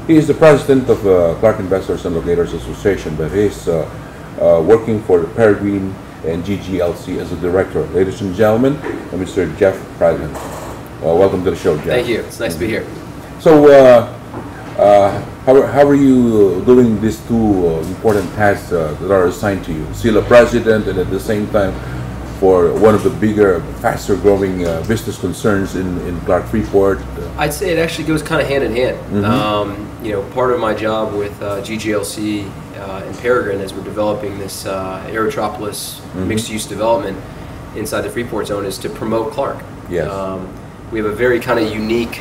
He is the president of Clark Investors and Locators Association, but he's working for Peregrine and GGLC as a director. Ladies and gentlemen, Mr. Jeff Pradhan. Welcome to the show, Jeff. Thank you. It's nice to be here. So, how are you doing these two important tasks that are assigned to you? Still a president, and at the same time, for one of the bigger, faster growing business concerns in Clark Freeport? I'd say it actually goes kind of hand in hand. Mm-hmm. You know, part of my job with GGLC and Peregrine as we're developing this Aerotropolis mm-hmm. mixed-use development inside the Freeport zone is to promote Clark. Yes. We have a very kind of unique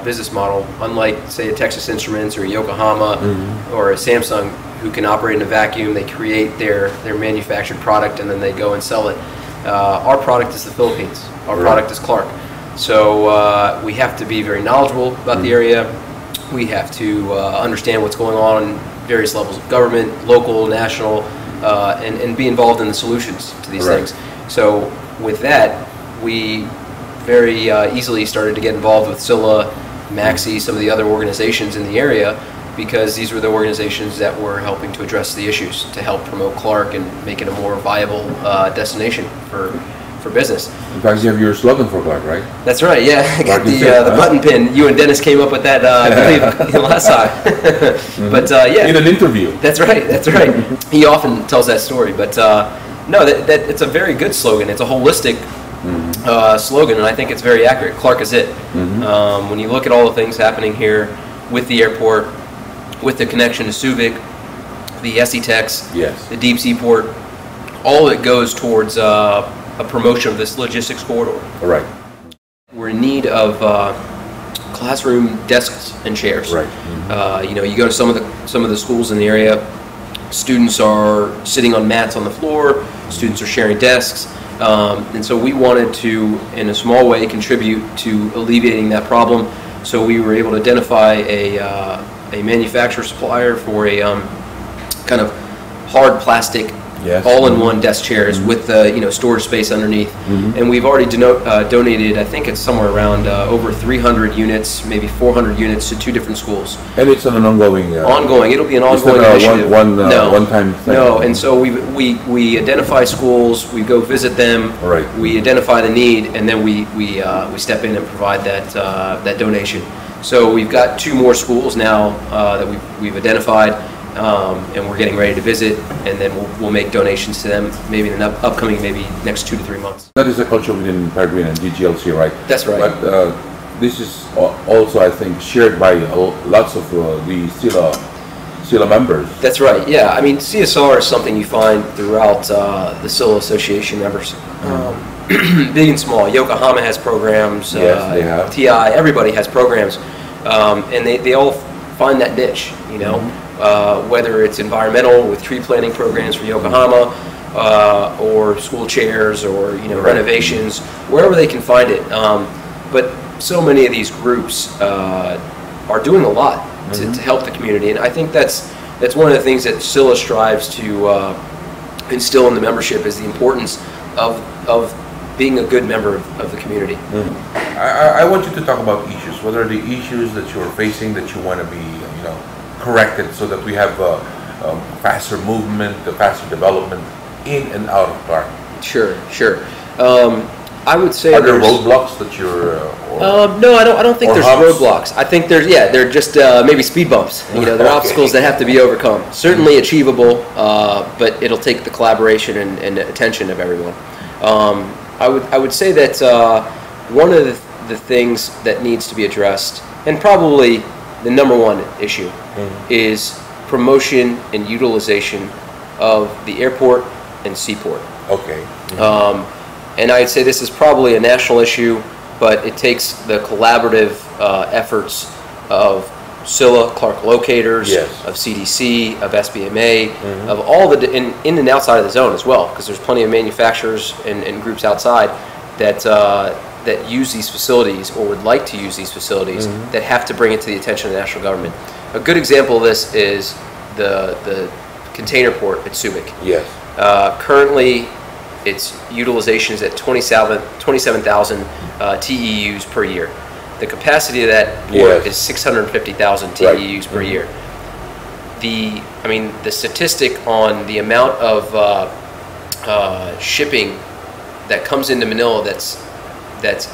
business model, unlike, say, a Texas Instruments or a Yokohama mm-hmm. or a Samsung, who can operate in a vacuum. They create their manufactured product and then they go and sell it. Our product is the Philippines. Our product is Clark. So we have to be very knowledgeable about the area. We have to understand what's going on in various levels of government, local, national, and be involved in the solutions to these things. So with that, we very easily started to get involved with SILA, MAXI, some of the other organizations in the area, because these were the organizations that were helping to address the issues, to help promote Clark and make it a more viable destination for business. In fact, you have your slogan for Clark, right? That's right, yeah. I got the button pin. You and Dennis came up with that, I believe, last time. Mm-hmm. But yeah. In an interview. That's right, that's right. He often tells that story. But no, that it's a very good slogan. It's a holistic slogan, and I think it's very accurate. Clark is it. Mm-hmm. When you look at all the things happening here with the airport, with the connection to Subic, the SETEX, yes. the deep sea port, all of it goes towards a promotion of this logistics corridor. All right. We're in need of classroom desks and chairs. Right. Mm-hmm. You know, you go to some of the schools in the area, students are sitting on mats on the floor, students are sharing desks, and so we wanted to, in a small way, contribute to alleviating that problem. So we were able to identify a manufacturer supplier for a kind of hard plastic, all-in-one desk chairs with storage space underneath. And we've already donated, I think it's somewhere around over 300 units, maybe 400 units to 2 different schools. And it's on an ongoing. Ongoing. It'll be an ongoing initiative. One-time thing. No, and so we identify schools, we go visit them, we identify the need, and then we step in and provide that donation. So we've got 2 more schools now that we've identified, and we're getting ready to visit, and then we'll make donations to them maybe in the upcoming next 2 to 3 months. That is a culture within Peregrine and GGLC, right? That's right. But this is also, I think, shared by lots of the SILA members. That's right, yeah. I mean, CSR is something you find throughout the SILA Association members. Big and small. Yokohama has programs. Yes, they have. TI, everybody has programs. And they all find that niche, you know. Whether it's environmental with tree planting programs for Yokohama, or school chairs, or renovations, wherever they can find it. But so many of these groups are doing a lot to help the community, and I think that's one of the things that SILA strives to instill in the membership, is the importance of being a good member of the community. I want you to talk about issues. What are the issues that you're facing that you want to be, corrected, so that we have faster movement, faster development in and out of Clark? Sure. I would say, are there roadblocks that you're? No, I don't think there's roadblocks. I think they're just maybe speed bumps. They're obstacles that have to be overcome. Certainly achievable, but it'll take the collaboration and attention of everyone. I would say that one of the things that needs to be addressed, and probably the number one issue, is promotion and utilization of the airport and seaport. Okay. And I'd say this is probably a national issue, but it takes the collaborative efforts of SILA, Clark Locators, of CDC, of SBMA, of all the in and outside of the zone as well, because there's plenty of manufacturers and groups outside that use these facilities or would like to use these facilities that have to bring it to the attention of the national government. A good example of this is the container port at Subic. Yes. Currently, its utilization is at 27,000 TEUs per year. The capacity of that port Yes. is 650,000 TEUs per year. The statistic on the amount of shipping that comes into Manila that's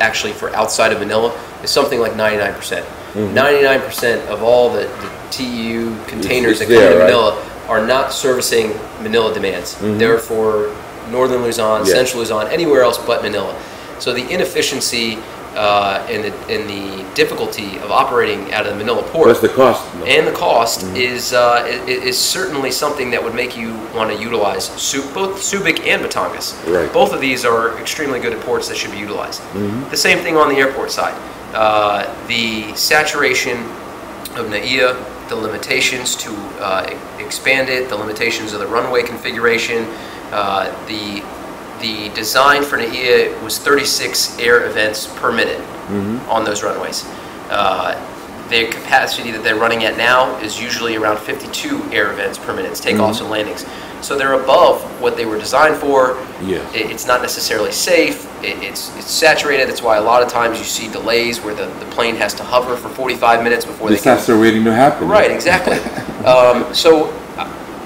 actually for outside of Manila is something like 99%. 99% of all the TEU containers It's that come there, into right? Manila are not servicing Manila demands. They're for northern Luzon, Yes. central Luzon, anywhere else but Manila. So the inefficiency and the difficulty of operating out of the Manila port Plus the cost. No? and the cost is certainly something that would make you want to utilize both Subic and Batangas. Right. Both of these are extremely good at ports that should be utilized. The same thing on the airport side. The saturation of NAIA, the limitations to expand it, the limitations of the runway configuration, the design for NAIA was 36 air events per minute on those runways. The capacity that they're running at now is usually around 52 air events per minute, takeoffs and landings. So they're above what they were designed for. Yes. It's not necessarily safe. It's saturated. That's why a lot of times you see delays where the plane has to hover for 45 minutes before they can. Disaster waiting to happen. Right, exactly. So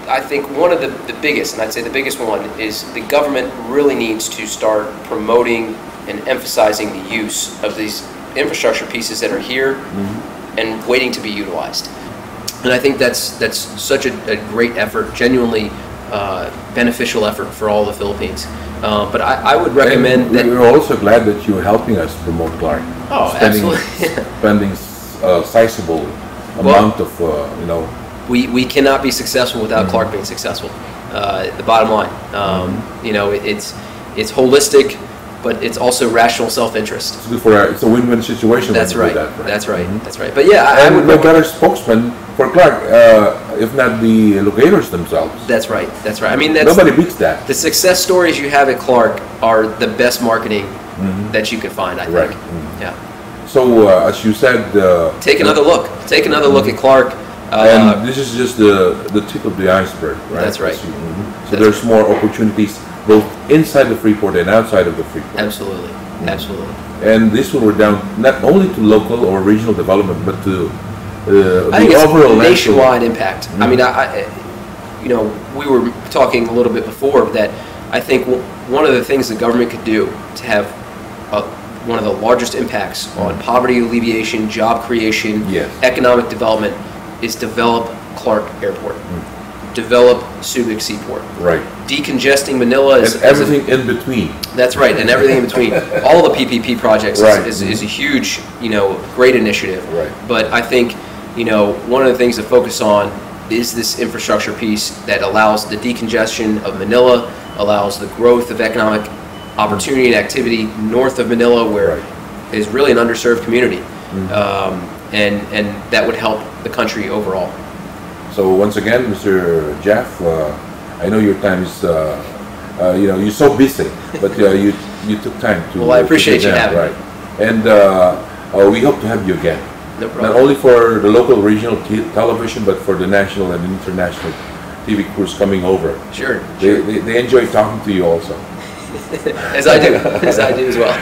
I think one of the biggest, and I'd say the biggest one, is the government really needs to start promoting and emphasizing the use of these infrastructure pieces that are here and waiting to be utilized. And I think that's such a great effort, genuinely beneficial effort for all the Philippines. But I would recommend And that. we're also glad that you're helping us promote Clark. Oh, spending, absolutely. spending a sizable amount of, you know. We cannot be successful without Clark being successful. The bottom line, it's holistic, but it's also rational self-interest. It's good for it's a win-win situation. when That's you do right. that, That's right. That's right. But yeah, I And would. no better spokesman for Clark, if not the locators themselves. That's right. That's right. I mean, that's Nobody beats that. the success stories you have at Clark are the best marketing that you can find. I think. Right. Yeah. So, as you said, Take another look. Take another look at Clark. and this is just the tip of the iceberg, right? That's right. So there's more opportunities both inside the Freeport and outside of the Freeport. Absolutely. Absolutely. And this one we're down not only to local or regional development, but to I think the it's overall nationwide impact. I mean, we were talking a little bit before that I think one of the things the government could do to have one of the largest impacts on poverty alleviation, job creation, Yes. economic development is develop Clark Airport, develop Subic Seaport. Right. Decongesting Manila is And everything in between. That's right, and everything in between. All the PPP projects Right. is a huge, great initiative. Right. But I think, one of the things to focus on is this infrastructure piece that allows the decongestion of Manila, allows the growth of economic opportunity and activity north of Manila, where Right. is really an underserved community, and that would help the country overall. So once again, Mr. Jeff, I know your time is, you're so busy, but you took time to. Well, I appreciate to you sit down, having me. right. And we hope to have you again. No Not problem. only for the local regional television, but for the national and international TV crews coming over. Sure. They enjoy talking to you also. As I do as well.